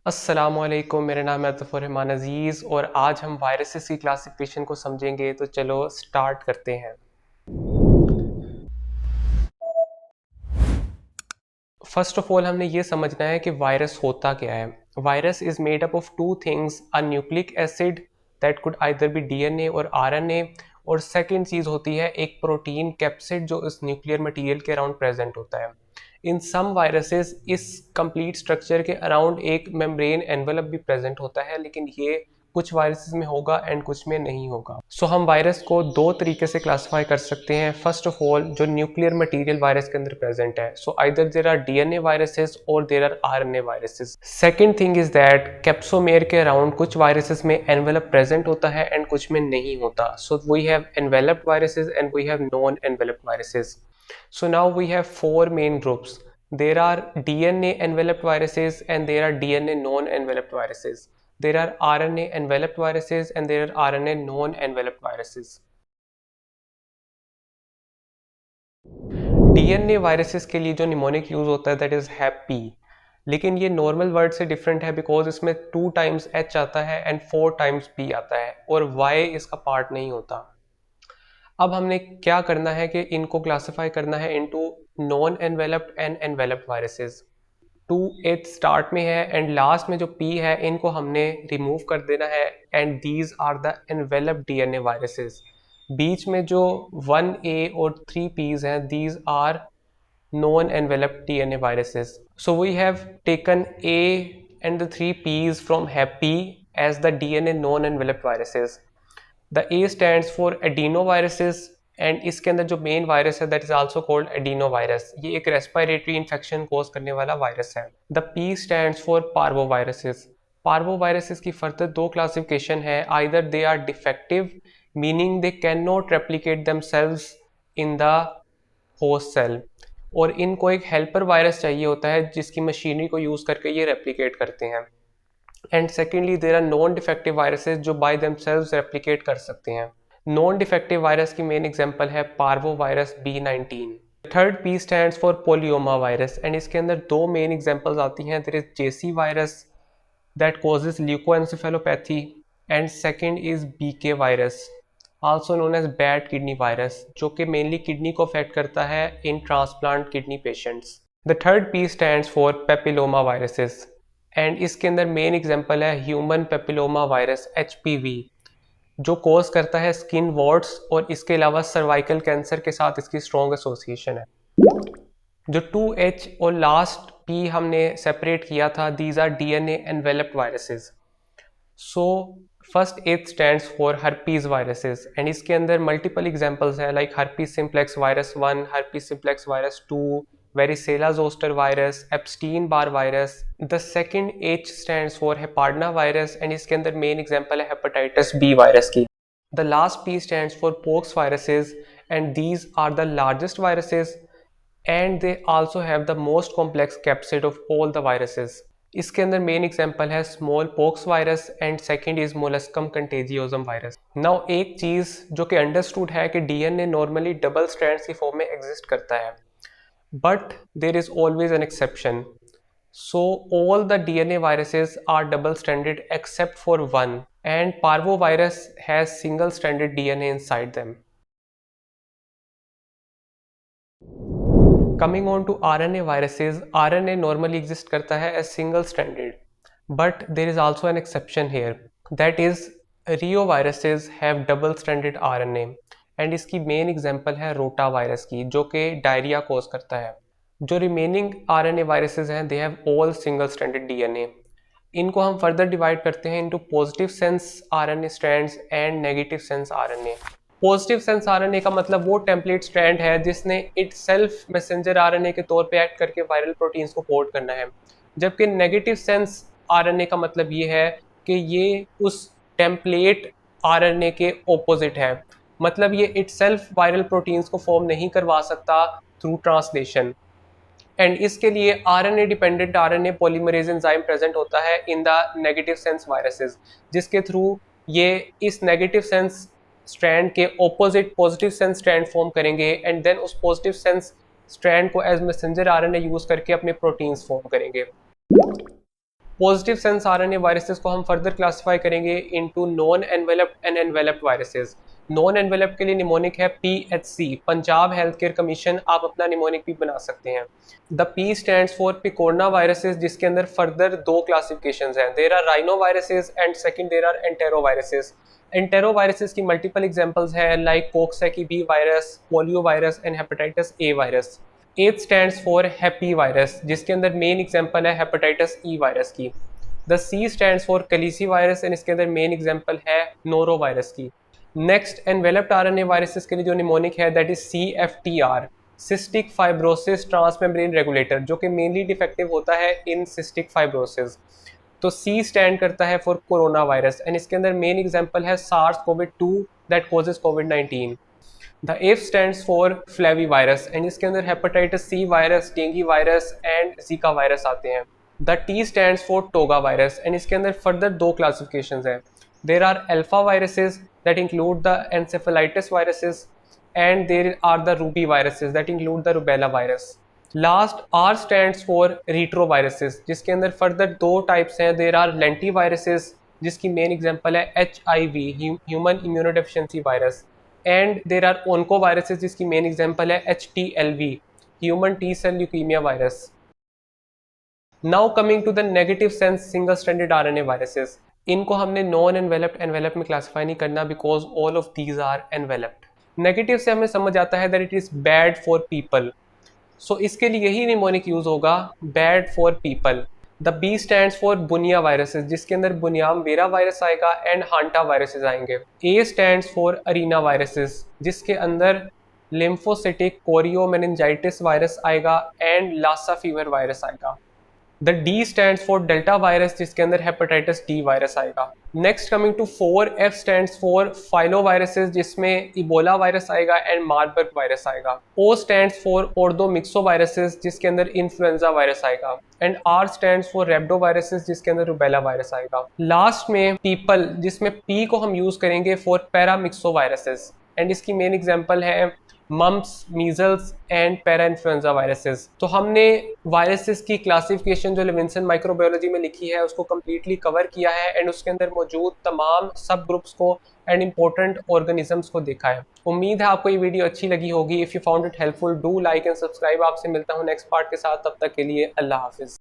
अस्सलामुअलैकुम, मेरा नाम है रहमान अज़ीज़ और आज हम वायरसेस की क्लासिफिकेशन को समझेंगे। तो चलो स्टार्ट करते हैं। फर्स्ट ऑफ ऑल हमने ये समझना है कि वायरस होता क्या है। Virus is made up of two things, a nucleic acid that could either be DNA और आरएनए, और सेकेंड चीज़ होती है एक प्रोटीन कैप्सिड जो इस न्यूक्लियर मटेरियल के अराउंड प्रेजेंट होता है। इन सम वायरसेस इस कंप्लीट स्ट्रक्चर के अराउंड एक मेम्ब्रेन एनवेलप भी प्रेजेंट होता है, लेकिन ये कुछ वायरसेस में होगा एंड कुछ में नहीं होगा। सो हम वायरस को दो तरीके से क्लासिफाई कर सकते हैं। फर्स्ट ऑफ ऑल, जो न्यूक्लियर मटेरियल वायरस के अंदर प्रेजेंट है, so either there are DNA viruses और there are RNA viruses. Second thing is that capsomere के अराउंड कुछ वायरसेस में एनवेलप प्रेजेंट होता है एंड कुछ में नहीं होता। So we have enveloped viruses and we have non enveloped viruses. So now we have four main groups. There are DNA enveloped viruses and there are DNA non-enveloped viruses. There are RNA enveloped viruses and there are RNA non-enveloped viruses. DNA viruses के लिए जो mnemonic use होता है that is happy, लेकिन ये normal word से different है because इसमें 2 टाइम्स H आता है एंड 4 टाइम्स P आता है और Y इसका पार्ट नहीं होता। अब हमने क्या करना है कि इनको क्लासिफाई करना है into non enveloped and enveloped viruses. 2H start में है एंड लास्ट में जो P है इनको हमने रिमूव कर देना है and these are the enveloped DNA viruses. बीच में जो 1A और 3P's हैं these are non enveloped DNA viruses. So we have taken A and the 3P's from HAPPY as the DNA non enveloped viruses. The A stands for adenoviruses and इसके अंदर जो main virus है that is also called adenovirus. ये एक respiratory infection cause करने वाला virus है। The P stands for parvoviruses. Parvoviruses की फर्दर दो क्लासिफिकेशन है, either they are defective meaning they can not replicate themselves in the host cell, और इनको एक हेल्पर वायरस चाहिए होता है जिसकी मशीनरी को यूज करके ये रेप्लिकेट करते हैं। And secondly there are non defective viruses जो बाय देमसेल्व्स रेप्लिकेट कर सकते हैं। नॉन डिफेक्टिव वायरस की मेन एग्जांपल है parvo virus B19। Third P stands for polyoma virus and इसके अंदर दो मेन एग्जांपल्स आती हैं। There is JC virus that causes leukoencephalopathy and second is BK virus also known as bad kidney virus, जो कि mainly kidney को affect करता है in transplant kidney patients. The third P stands for papilloma viruses and इसके अंदर main example है human papilloma virus HPV, जो कोज करता है स्किन वॉर्ट्स और इसके अलावा सर्वाइकल कैंसर के साथ इसकी स्ट्रॉन्ग एसोसिएशन है। जो 2H और लास्ट P हमने सेपरेट किया था, these are DNA enveloped viruses. So first H stands for herpes viruses and इसके अंदर मल्टीपल एग्जांपल्स है like herpes simplex virus 1, herpes simplex virus 2, varicella zoster virus, Epstein-Barr virus. The second H stands for hepadna virus and इसके अंदर main example है hepatitis B virus की। The last P stands for pox viruses and these are the largest viruses and they also have the most complex capsid of all the viruses. इसके अंदर main example है smallpox virus and second is molluscum contagiosum virus. Now एक चीज जो कि understood है कि DNA normally double strands की फॉर्म में एग्जिस्ट करता है, but there is always an exception. So all the DNA viruses are double-stranded except for one, and parvovirus has single-stranded DNA inside them. Coming on to RNA viruses, RNA normally exist करता है as single-stranded, but there is also an exception here. That is, reoviruses have double-stranded RNA, and इसकी main example है rota virus की जो कि diarrhoea कोज करता है। जो रिमेनिंग RNA वायरसेस हैं they have all single stranded DNA। इनको हम फर्दर डिवाइड करते हैं into positive sense RNA strands and negative sense RNA। Positive sense RNA का मतलब वो टेम्पलेट स्ट्रैंड है जिसने इटसेल्फ मैसेंजर RNA के तौर पे एक्ट करके वायरल प्रोटीन्स को कोड करना है, जबकि नेगेटिव सेंस RNA का मतलब ये है कि ये उस टेम्पलेट RNA के ऑपोजिट है, मतलब ये इटसेल्फ वायरल प्रोटीन्स को फॉर्म नहीं करवा सकता थ्रू ट्रांसलेशन। एंड इसके लिए RNA dependent RNA polymerase enzyme present होता है in the negative sense viruses, जिसके थ्रू ये इस नेगेटिव सेंस स्ट्रैंड के opposite positive sense strand form करेंगे एंड देन उस पॉजिटिव सेंस स्ट्रैंड को एज मैसेंजर RNA यूज करके अपने प्रोटीन्स फॉर्म करेंगे। पॉजिटिव सेंस आरएनए वायरसेस को हम फर्दर क्लासिफाई करेंगे into non enveloped and enveloped viruses. Non enveloped के लिए निमोनिक है PHC, Punjab health care commission, आप अपना निमोनिक भी बना सकते हैं। The P stands for picorna viruses, जिसके अंदर फर्दर दो क्लासिफिकेशंस हैं। There are rhino viruses and second there are entero viruses. Entero viruses की मल्टीपल एग्जांपल्स हैं like coxsackie B virus, polio virus and hepatitis A virus. H stands for happy virus, जिसके अंदर main example है hepatitis E virus की। The C stands for calici virus and इसके अंदर main example है noro virus की। Next enveloped RNA viruses के लिए जो निमोनिक है that is CFTR, cystic fibrosis transmembrane regulator, जो कि मेनली डिफेक्टिव होता है इन सिस्टिक फाइब्रोसिस। तो सी स्टैंड करता है फॉर कोरोना वायरस एंड इसके अंदर मेन एग्जांपल है सार्स कोविड 2 दैट कॉजेज कोविड-19। The F stands for flavi virus and इसके अंदर hepatitis C virus, dengue virus and zika virus आते हैं। The T stands for toga virus and इसके अंदर फर्दर दो क्लासिफिकेशंस हैं। There are alpha viruses that include the encephalitis viruses and there are the rubi viruses that include the rubella virus. Last R stands for रिट्रोवायरसेस, जिसके अंदर further दो types हैं। There are lenti viruses, जिसकी main example है HIV, human immunodeficiency virus, and there are onco viruses, जिसकी main example है HTLV, human T cell leukaemia virus. Now coming to the negative sense single stranded RNA viruses, इनको हमने non enveloped enveloped में classify नहीं करना because all of these are enveloped. Negative से हमें समझ आता है that it is bad for people, सो इसके लिए यही निमोनिक यूज होगा, bad for people. The B stands for bunya viruses, जिसके अंदर बुनियाम वेरा वायरस आएगा एंड हांटा वायरसेस आएंगे। A stands for arena viruses, जिसके अंदर लिम्फोसिटिक कोरियोमेनिंजाइटिस वायरस आएगा एंड लासा फीवर वायरस आएगा। The D stands for delta virus, जिसके अंदर हेपेटाइटिस डी वायरस आएगा। Next coming to 4, F stands for filo viruses, जिसमें Ebola virus आएगा and Marburg virus आएगा। O stands for orthomyxo viruses, जिसके अंदर influenza virus आएगा। And R stands for rhabdo viruses, जिसके अंदर रूबेला वायरस आएगा। लास्ट में पीपल, जिसमें पी को हम यूज करेंगे फॉर पैरामिक्सो वायरसेस एंड इसकी मेन एग्जांपल है mumps, measles and para influenza viruses. तो हमने वायरसेस की क्लासिफिकेशन जो लेविंसन माइक्रोबायोलॉजी में लिखी है उसको कम्प्लीटली कवर किया है एंड उसके अंदर मौजूद तमाम सब ग्रुप्स को एंड इम्पोर्टेंट ऑर्गेनिजम्स को देखा है। उम्मीद है आपको ये वीडियो अच्छी लगी होगी। If you found it helpful, do like and subscribe. आपसे मिलता हूँ नेक्स्ट पार्ट के साथ, तब तक के लिए अल्लाह हाफिज़।